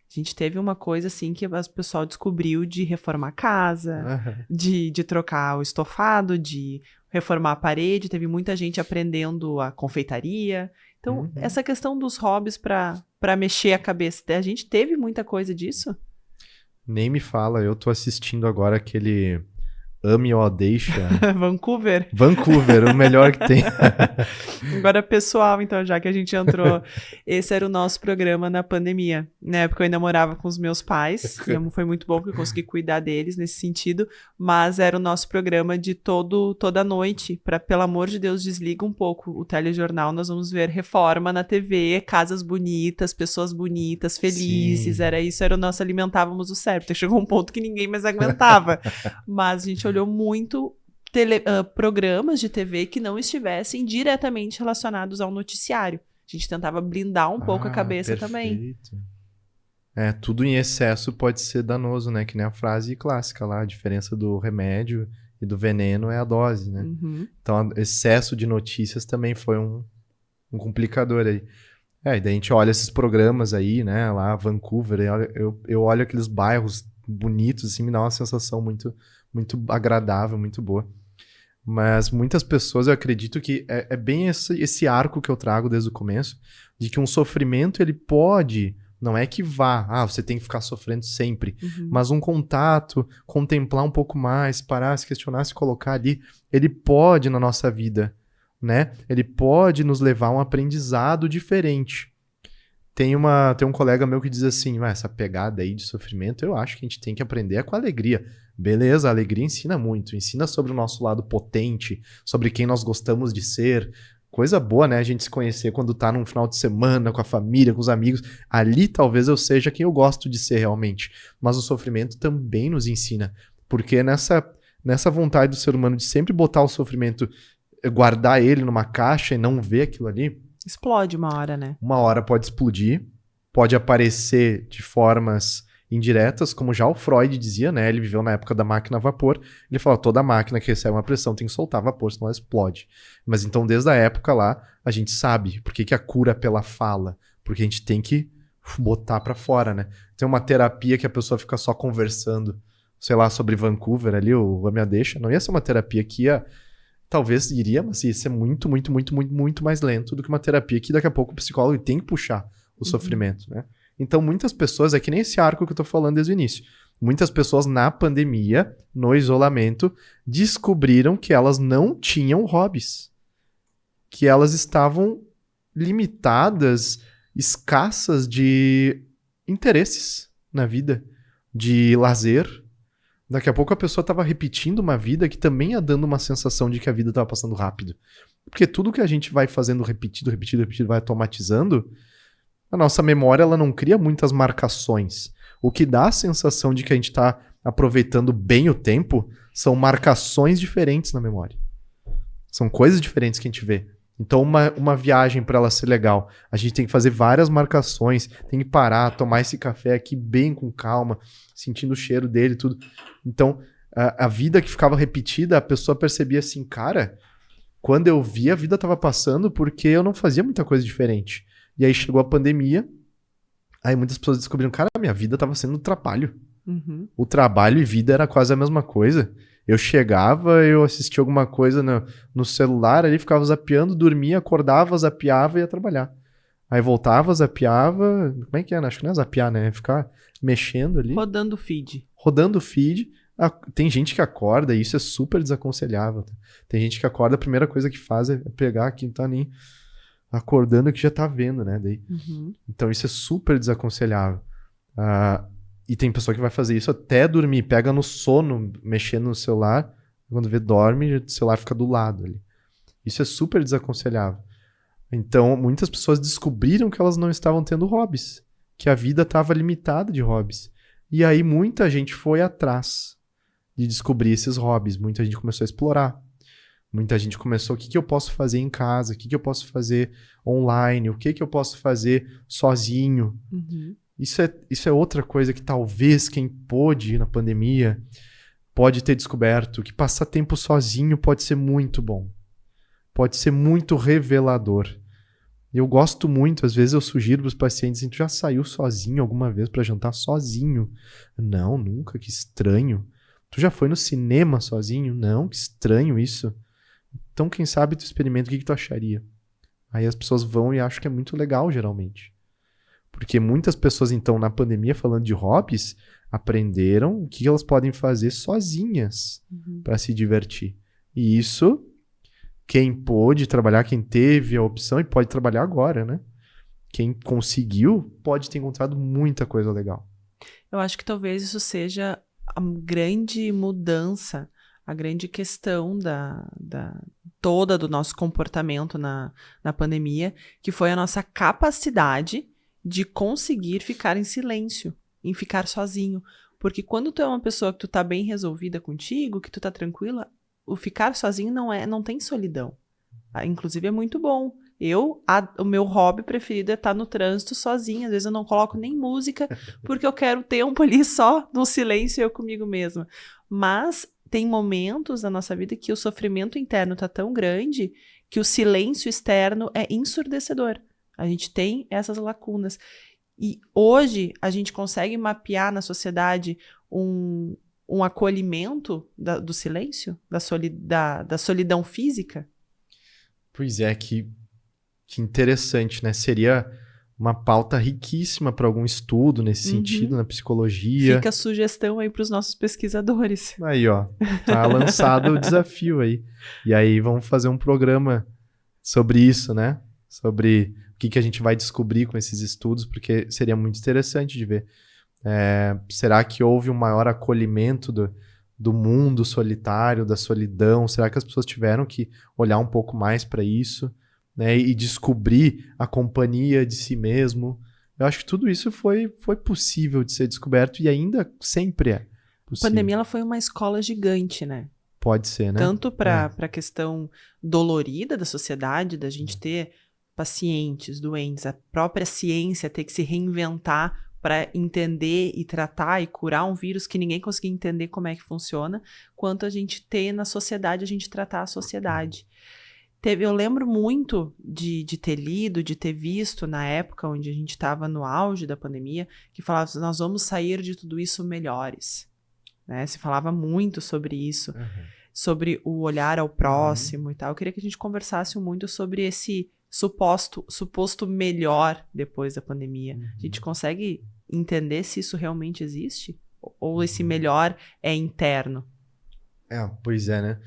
S1: A gente teve uma coisa assim que o pessoal descobriu de reformar a casa, de trocar o estofado, de reformar a parede. Teve muita gente aprendendo a confeitaria. Então, essa questão dos hobbies para mexer a cabeça, a gente teve muita coisa disso?
S2: Nem me fala, eu tô assistindo agora aquele Ame ou Deixa.
S1: Vancouver,
S2: o melhor que tem.
S1: Agora pessoal, então, já que a gente entrou, esse era o nosso programa na pandemia. Na época eu ainda morava com os meus pais, e foi muito bom porque eu consegui cuidar deles nesse sentido, mas era o nosso programa de toda noite, pelo amor de Deus, desliga um pouco o telejornal, nós vamos ver reforma na TV, casas bonitas, pessoas bonitas, felizes,
S2: Sim.
S1: era o nosso, alimentávamos o cérebro, chegou um ponto que ninguém mais aguentava, mas a gente olhou muito programas de TV que não estivessem diretamente relacionados ao noticiário. A gente tentava blindar um pouco a cabeça também.
S2: Tudo em excesso pode ser danoso, né? Que nem a frase clássica lá, a diferença do remédio e do veneno é a dose, né? Então, excesso de notícias também foi um complicador aí. E daí a gente olha esses programas aí, né, lá, Vancouver, eu olho aqueles bairros bonitos, assim, me dá uma sensação muito, muito agradável, muito boa. Mas muitas pessoas, eu acredito que é bem esse arco que eu trago desde o começo, de que um sofrimento, ele pode, não é que vá, você tem que ficar sofrendo sempre, mas um contato, contemplar um pouco mais, parar, se questionar, se colocar ali, ele pode na nossa vida, né? Ele pode nos levar a um aprendizado diferente. Tem um colega meu que diz assim, essa pegada aí de sofrimento, eu acho que a gente tem que aprender com alegria. Beleza, a alegria ensina muito, ensina sobre o nosso lado potente, sobre quem nós gostamos de ser. Coisa boa, né, a gente se conhecer quando tá num final de semana, com a família, com os amigos. Ali talvez eu seja quem eu gosto de ser realmente. Mas o sofrimento também nos ensina, porque nessa vontade do ser humano de sempre botar o sofrimento, guardar ele numa caixa e não ver aquilo ali,
S1: explode uma hora, né?
S2: Uma hora pode explodir, pode aparecer de formas indiretas, como já o Freud dizia, né? Ele viveu na época da máquina a vapor. Ele falou, toda máquina que recebe uma pressão tem que soltar vapor, senão ela explode. Mas então, desde a época lá, a gente sabe por que a cura é pela fala. Porque a gente tem que botar pra fora, né? Tem uma terapia que a pessoa fica só conversando, sei lá, sobre Vancouver ali, o A Minha Deixa. Não ia ser uma terapia que ia... Talvez iria, mas ia ser muito, muito, muito, muito, muito mais lento do que uma terapia que daqui a pouco o psicólogo tem que puxar o sofrimento, né? Então, muitas pessoas, é que nem esse arco que eu tô falando desde o início, muitas pessoas na pandemia, no isolamento, descobriram que elas não tinham hobbies, que elas estavam limitadas, escassas de interesses na vida, de lazer. Daqui a pouco a pessoa estava repetindo uma vida que também ia dando uma sensação de que a vida estava passando rápido. Porque tudo que a gente vai fazendo repetido, vai automatizando, a nossa memória ela não cria muitas marcações. O que dá a sensação de que a gente está aproveitando bem o tempo são marcações diferentes na memória. São coisas diferentes que a gente vê. Então, uma viagem, para ela ser legal, a gente tem que fazer várias marcações, tem que parar, tomar esse café aqui bem com calma, sentindo o cheiro dele e tudo. Então, a vida que ficava repetida, a pessoa percebia assim, cara, quando eu vi, a vida estava passando porque eu não fazia muita coisa diferente. E aí chegou a pandemia, aí muitas pessoas descobriram, cara, minha vida estava sendo um trabalho. O trabalho e vida era quase a mesma coisa. Eu chegava, eu assistia alguma coisa no celular, ali ficava zapeando, dormia, acordava, zapeava e ia trabalhar. Aí voltava, zapeava... Como é que é? Acho que não é zapear, né? É ficar mexendo ali.
S1: Rodando o feed.
S2: Rodando o feed. Tem gente que acorda, e isso é super desaconselhável. Tá? Tem gente que acorda, a primeira coisa que faz é pegar quem tá nem acordando que já tá vendo, né? Daí. Então isso é super desaconselhável. E tem pessoa que vai fazer isso até dormir, pega no sono, mexendo no celular, quando vê, dorme, o celular fica do lado ali. Isso é super desaconselhável. Então, muitas pessoas descobriram que elas não estavam tendo hobbies, que a vida estava limitada de hobbies. E aí muita gente foi atrás de descobrir esses hobbies, muita gente começou a explorar. Muita gente começou, o que eu posso fazer em casa, o que eu posso fazer online, o que eu posso fazer sozinho. Isso é outra coisa que talvez quem pôde ir na pandemia pode ter descoberto, que passar tempo sozinho pode ser muito bom. Pode ser muito revelador. Eu gosto muito, às vezes eu sugiro para os pacientes, tu já saiu sozinho alguma vez para jantar sozinho? Não, nunca, que estranho. Tu já foi no cinema sozinho? Não, que estranho isso. Então, quem sabe tu experimenta, o que tu acharia? Aí as pessoas vão e acham que é muito legal, geralmente. Porque muitas pessoas, então, na pandemia, falando de hobbies, aprenderam o que elas podem fazer sozinhas para se divertir. E isso, quem pôde trabalhar, quem teve a opção e pode trabalhar agora, né? Quem conseguiu pode ter encontrado muita coisa legal.
S1: Eu acho que talvez isso seja a grande mudança, a grande questão toda do nosso comportamento na pandemia, que foi a nossa capacidade de conseguir ficar em silêncio, em ficar sozinho. Porque quando tu é uma pessoa que tu tá bem resolvida contigo, que tu tá tranquila, o ficar sozinho não tem solidão. Inclusive é muito bom. O meu hobby preferido é estar no trânsito sozinha. Às vezes eu não coloco nem música, porque eu quero tempo ali só no silêncio eu comigo mesma. Mas tem momentos da nossa vida que o sofrimento interno tá tão grande que o silêncio externo é ensurdecedor. A gente tem essas lacunas. E hoje a gente consegue mapear na sociedade um acolhimento do silêncio, da solidão física?
S2: Pois é, que interessante, né? Seria uma pauta riquíssima para algum estudo nesse sentido, na psicologia.
S1: Fica a sugestão aí para os nossos pesquisadores.
S2: Aí, ó, tá lançado o desafio aí. E aí vamos fazer um programa sobre isso, né? Sobre o que a gente vai descobrir com esses estudos, porque seria muito interessante de ver. Será que houve um maior acolhimento do mundo solitário, da solidão? Será que as pessoas tiveram que olhar um pouco mais para isso, né? E descobrir a companhia de si mesmo? Eu acho que tudo isso foi possível de ser descoberto e ainda sempre é possível.
S1: A pandemia ela foi uma escola gigante, né?
S2: Pode ser, né?
S1: Tanto para a questão dolorida da sociedade, da gente ter pacientes doentes, a própria ciência ter que se reinventar para entender e tratar e curar um vírus que ninguém conseguia entender como é que funciona, quanto a gente ter na sociedade, a gente tratar a sociedade. Eu lembro muito de ter lido, de ter visto na época onde a gente estava no auge da pandemia, que falava assim, nós vamos sair de tudo isso melhores. Né? Se falava muito sobre isso, sobre o olhar ao próximo e tal. Eu queria que a gente conversasse muito sobre esse suposto melhor depois da pandemia. A gente consegue entender se isso realmente existe? Ou esse melhor é interno?
S2: Pois é, né?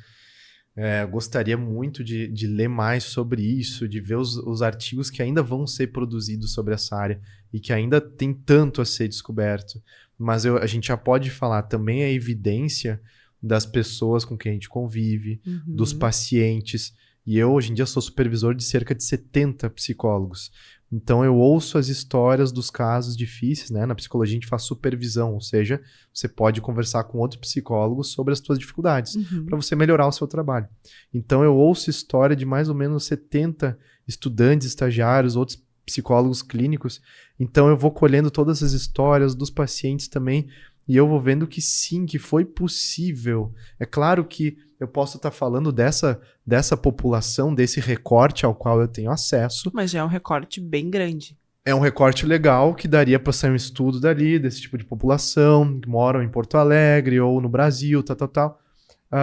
S2: Eu gostaria muito de ler mais sobre isso, de ver os artigos que ainda vão ser produzidos sobre essa área e que ainda tem tanto a ser descoberto. Mas a gente já pode falar também a evidência das pessoas com quem a gente convive, dos pacientes. E eu, hoje em dia, sou supervisor de cerca de 70 psicólogos. Então, eu ouço as histórias dos casos difíceis, né? Na psicologia, a gente faz supervisão, ou seja, você pode conversar com outro psicólogo sobre as suas dificuldades, para você melhorar o seu trabalho. Então, eu ouço história de mais ou menos 70 estudantes, estagiários, outros psicólogos clínicos. Então, eu vou colhendo todas as histórias dos pacientes também, e eu vou vendo que sim, que foi possível. É claro que eu posso estar falando dessa população, desse recorte ao qual eu tenho acesso.
S1: Mas já é um recorte bem grande.
S2: É um recorte legal que daria para sair um estudo dali, desse tipo de população, que moram em Porto Alegre ou no Brasil, tal.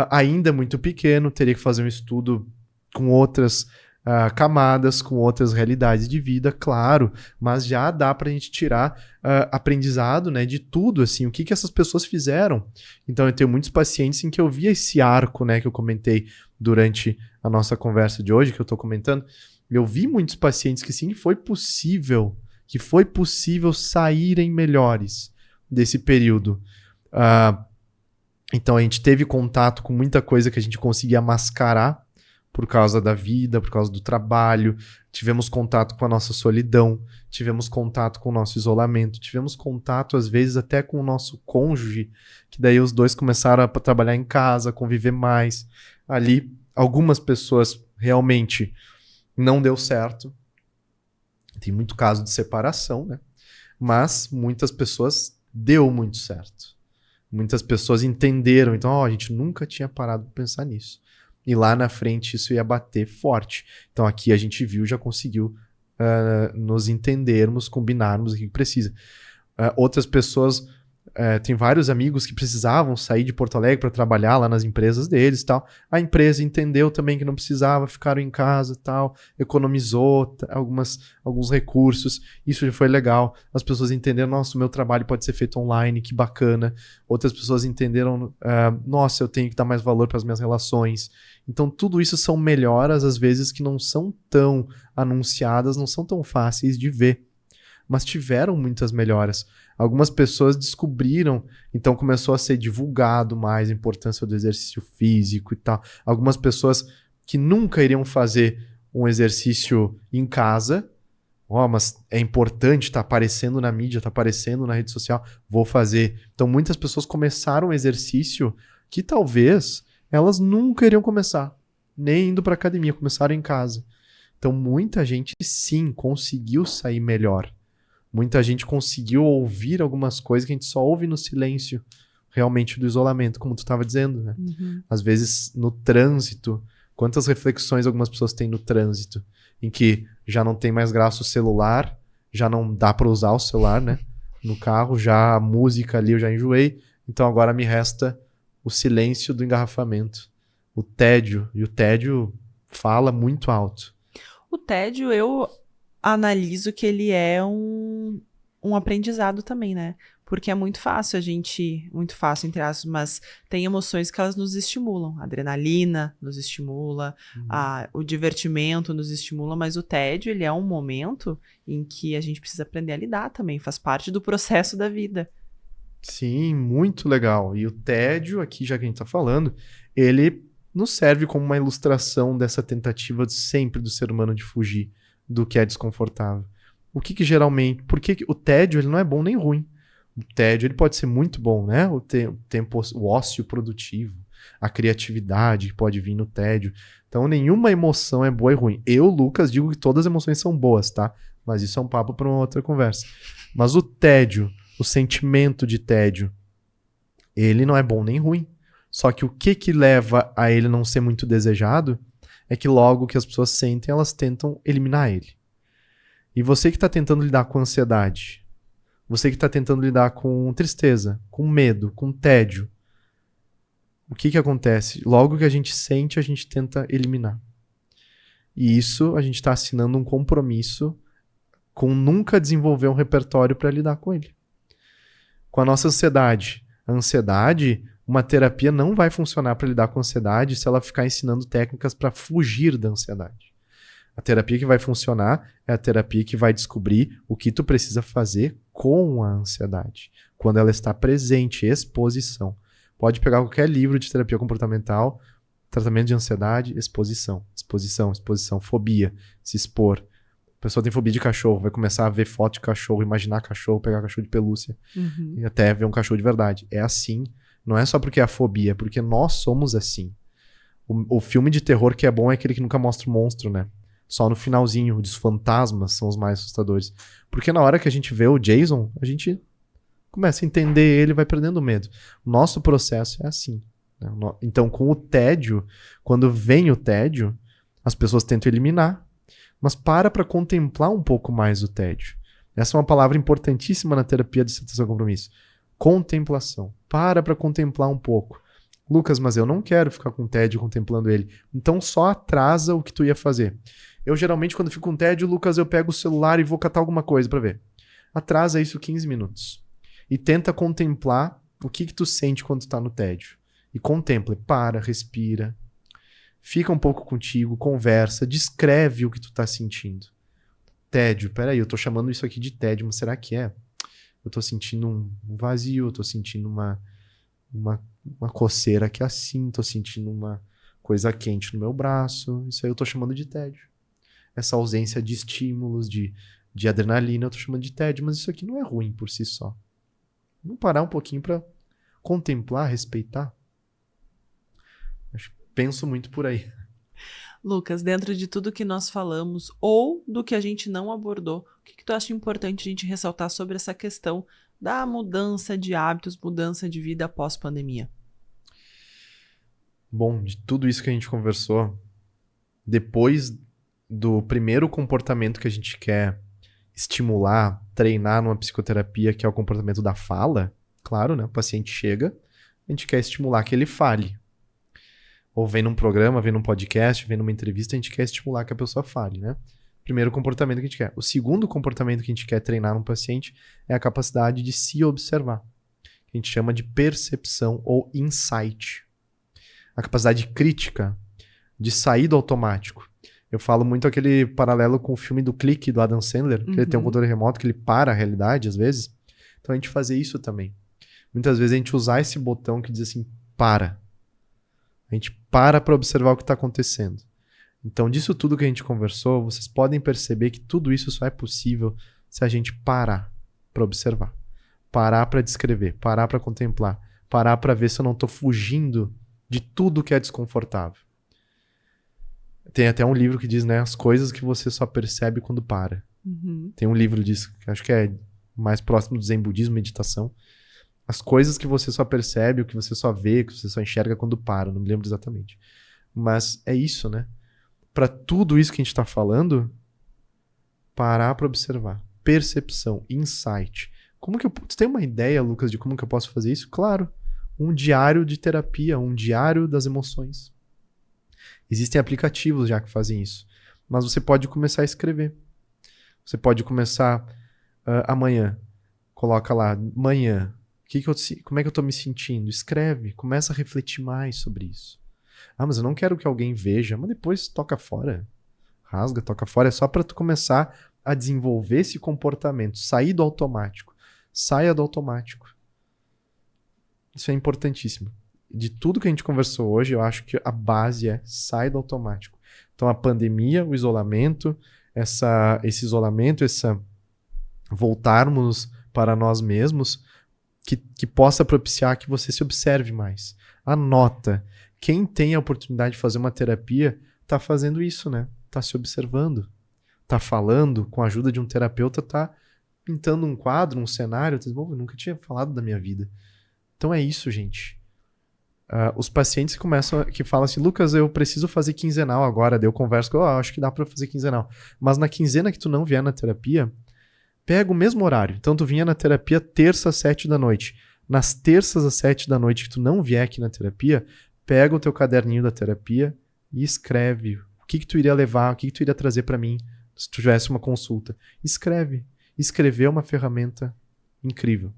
S2: Ainda é muito pequeno, teria que fazer um estudo com outras camadas, com outras realidades de vida, claro, mas já dá pra gente tirar aprendizado, né, de tudo, assim, o que essas pessoas fizeram. Então eu tenho muitos pacientes em que eu via esse arco, né, que eu comentei durante a nossa conversa de hoje, que eu tô comentando, eu vi muitos pacientes que sim, que foi possível saírem melhores desse período. Então a gente teve contato com muita coisa que a gente conseguia mascarar por causa da vida, por causa do trabalho, tivemos contato com a nossa solidão, tivemos contato com o nosso isolamento, tivemos contato, às vezes, até com o nosso cônjuge, que daí os dois começaram a trabalhar em casa, conviver mais. Ali, algumas pessoas realmente não deu certo. Tem muito caso de separação, né? Mas muitas pessoas deu muito certo. Muitas pessoas entenderam, então, a gente nunca tinha parado para pensar nisso. E lá na frente isso ia bater forte. Então aqui a gente viu, já conseguiu nos entendermos, combinarmos o que precisa. Outras pessoas, tem vários amigos que precisavam sair de Porto Alegre para trabalhar lá nas empresas deles e tal. A empresa entendeu também que não precisava, ficaram em casa e tal, economizou alguns recursos, isso já foi legal. As pessoas entenderam, nossa, o meu trabalho pode ser feito online, que bacana. Outras pessoas entenderam, nossa, eu tenho que dar mais valor para as minhas relações. Então tudo isso são melhoras, às vezes, que não são tão anunciadas, não são tão fáceis de ver, mas tiveram muitas melhoras. Algumas pessoas descobriram, então começou a ser divulgado mais a importância do exercício físico e tal. Algumas pessoas que nunca iriam fazer um exercício em casa, mas é importante, tá aparecendo na mídia, tá aparecendo na rede social, vou fazer. Então muitas pessoas começaram um exercício que talvez elas nunca iriam começar, nem indo para academia, começaram em casa. Então muita gente sim conseguiu sair melhor. Muita gente conseguiu ouvir algumas coisas que a gente só ouve no silêncio, realmente, do isolamento, como tu estava dizendo, né? Às vezes, no trânsito, Quantas reflexões algumas pessoas têm no trânsito, em que já não tem mais graça o celular, já não dá para usar o celular, né? No carro, já a música ali eu já enjoei, então agora me resta o silêncio do engarrafamento, o tédio, e o tédio fala muito alto.
S1: O tédio, eu analiso que ele é um aprendizado também, né? Porque é muito fácil muito fácil, entre aspas, mas tem emoções que elas nos estimulam. A adrenalina nos estimula, o divertimento nos estimula, mas o tédio, ele é um momento em que a gente precisa aprender a lidar também, faz parte do processo da vida.
S2: Sim, muito legal. E o tédio, aqui já que a gente tá falando, ele nos serve como uma ilustração dessa tentativa sempre do ser humano de fugir do que é desconfortável. O que geralmente... Porque o tédio, ele não é bom nem ruim. O tédio, ele pode ser muito bom, né? O ócio produtivo, a criatividade que pode vir no tédio. Então, nenhuma emoção é boa e ruim. Eu, Lucas, digo que todas as emoções são boas, tá? Mas isso é um papo para uma outra conversa. Mas o tédio, o sentimento de tédio, ele não é bom nem ruim. Só que o que leva a ele não ser muito desejado é que logo que as pessoas sentem, elas tentam eliminar ele. E você que está tentando lidar com ansiedade, você que está tentando lidar com tristeza, com medo, com tédio, o que acontece? Logo que a gente sente, a gente tenta eliminar. E isso, a gente está assinando um compromisso com nunca desenvolver um repertório para lidar com ele. Com a nossa ansiedade. A ansiedade, uma terapia não vai funcionar para lidar com a ansiedade se ela ficar ensinando técnicas para fugir da ansiedade. A terapia que vai funcionar é a terapia que vai descobrir o que tu precisa fazer com a ansiedade. Quando ela está presente, exposição. Pode pegar qualquer livro de terapia comportamental, tratamento de ansiedade, exposição. Exposição, exposição, fobia, se expor. A pessoa tem fobia de cachorro, vai começar a ver foto de cachorro, imaginar cachorro, pegar cachorro de pelúcia, e até ver um cachorro de verdade. É assim, não é só porque é a fobia, é porque nós somos assim. O filme de terror que é bom é aquele que nunca mostra o monstro, né? Só no finalzinho, os fantasmas são os mais assustadores. Porque na hora que a gente vê o Jason, a gente começa a entender ele e vai perdendo medo. O nosso processo é assim. Né? Então, com o tédio, quando vem o tédio, as pessoas tentam eliminar. Mas para contemplar um pouco mais o tédio. Essa é uma palavra importantíssima na terapia de aceitação e compromisso. Contemplação. Para contemplar um pouco. Lucas, mas eu não quero ficar com tédio contemplando ele. Então só atrasa o que tu ia fazer. Eu geralmente, quando fico com tédio, Lucas, eu pego o celular e vou catar alguma coisa pra ver. Atrasa isso 15 minutos. E tenta contemplar o que tu sente quando tu tá no tédio. E contempla, para, respira. Fica um pouco contigo, conversa, descreve o que tu tá sentindo. Tédio, peraí, eu tô chamando isso aqui de tédio, mas será que é? Eu tô sentindo um vazio, eu tô sentindo uma coceira aqui assim, tô sentindo uma coisa quente no meu braço, isso aí eu tô chamando de tédio. Essa ausência de estímulos, de adrenalina, eu tô chamando de tédio, mas isso aqui não é ruim por si só. Vamos parar um pouquinho pra contemplar, respeitar. Penso muito por aí.
S1: Lucas, dentro de tudo que nós falamos ou do que a gente não abordou, o que tu acha importante a gente ressaltar sobre essa questão da mudança de hábitos, mudança de vida após pandemia?
S2: Bom, de tudo isso que a gente conversou, depois do primeiro comportamento que a gente quer estimular, treinar numa psicoterapia, que é o comportamento da fala, claro, né? O paciente chega, a gente quer estimular que ele fale. Ou vem num programa, vem num podcast, vem numa entrevista, a gente quer estimular que a pessoa fale, né? Primeiro comportamento que a gente quer. O segundo comportamento que a gente quer treinar num paciente é a capacidade de se observar. Que a gente chama de percepção ou insight. A capacidade crítica de sair do automático. Eu falo muito aquele paralelo com o filme do Clique, do Adam Sandler, que ele tem um controle remoto, que ele para a realidade, às vezes. Então a gente fazer isso também. Muitas vezes a gente usar esse botão que diz assim, para. A gente para observar o que está acontecendo. Então, disso tudo que a gente conversou, vocês podem perceber que tudo isso só é possível se a gente parar para observar. Parar para descrever, parar para contemplar, parar para ver se eu não estou fugindo de tudo que é desconfortável. Tem até um livro que diz, né, as coisas que você só percebe quando para. Tem um livro disso, que acho que é mais próximo do Zen Budismo, meditação. As coisas que você só percebe, o que você só vê, o que você só enxerga quando para, não me lembro exatamente. Mas é isso, né? Para tudo isso que a gente está falando, parar para observar. Percepção, insight. Tu tem uma ideia, Lucas, de como que eu posso fazer isso? Claro, um diário de terapia, um diário das emoções. Existem aplicativos já que fazem isso. Mas você pode começar a escrever. Você pode começar amanhã. Coloca lá, manhã. Como é que eu tô me sentindo? Escreve. Começa a refletir mais sobre isso. Ah, mas eu não quero que alguém veja. Mas depois toca fora. Rasga, toca fora. É só para tu começar a desenvolver esse comportamento. Sair do automático. Saia do automático. Isso é importantíssimo. De tudo que a gente conversou hoje, eu acho que a base é sai do automático. Então a pandemia, o isolamento, esse isolamento, voltarmos para nós mesmos, que possa propiciar que você se observe mais. Anota. Quem tem a oportunidade de fazer uma terapia está fazendo isso, né? Está se observando. Está falando, com a ajuda de um terapeuta, está pintando um quadro, um cenário. Eu nunca tinha falado da minha vida. Então é isso, gente. Os pacientes que falam assim, Lucas, eu preciso fazer quinzenal agora. Daí eu converso com acho que dá para fazer quinzenal. Mas na quinzena que tu não vier na terapia, pega o mesmo horário. Então tu vinha na terapia terça às 7 da noite. Nas terças às 7 da noite que tu não vier aqui na terapia, pega o teu caderninho da terapia e escreve o que tu iria levar, o que tu iria trazer para mim se tu tivesse uma consulta. Escreve. Escrever é uma ferramenta incrível.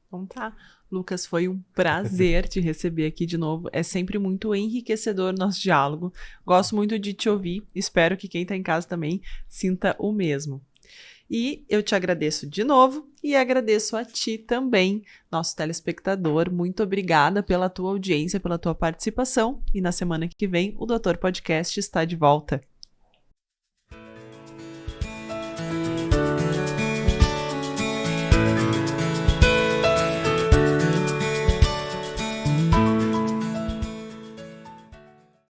S1: Então tá. Lucas, foi um prazer te receber aqui de novo. É sempre muito enriquecedor nosso diálogo. Gosto muito de te ouvir. Espero que quem está em casa também sinta o mesmo. E eu te agradeço de novo e agradeço a ti também, nosso telespectador. Muito obrigada pela tua audiência, pela tua participação. E na semana que vem o Doutor Podcast está de volta.